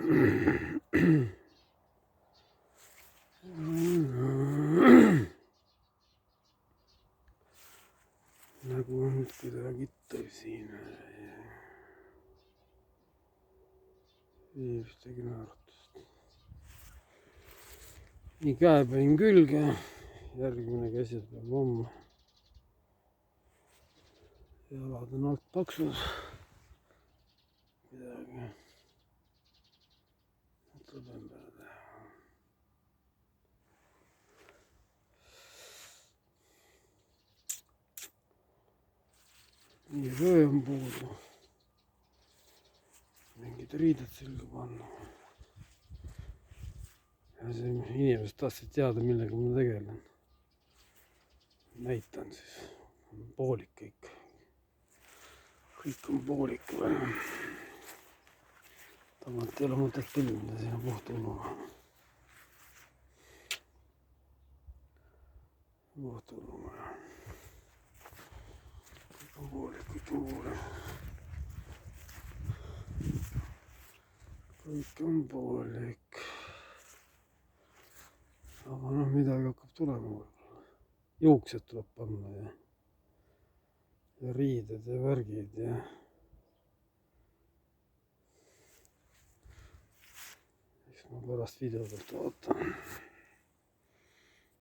nagu on nüüd kuidagi tõsine. Ei ühtegi naeratust. Nii käe panin külge, järgmine käsi peab homme. Jalad on alt paksud. Midagi tuleb ümber teha. Nii vöö on puudu. Mingid riided selga panna. Ja see inimesed tahtsid teada, millega ma tegelen. Näitan siis. Poolik kõik. Kõik on poolik või. Tagant ei ole mõtet filmida, siin on puht ulluga. Puht ulluga. Kõik on poolik, kõik on poolik. Kõik on poolik. Aga noh, midagi hakkab tulema võib-olla. Juuksed tuleb panna ja riided ja värgid ja eks ma pärast video pealt vaatan.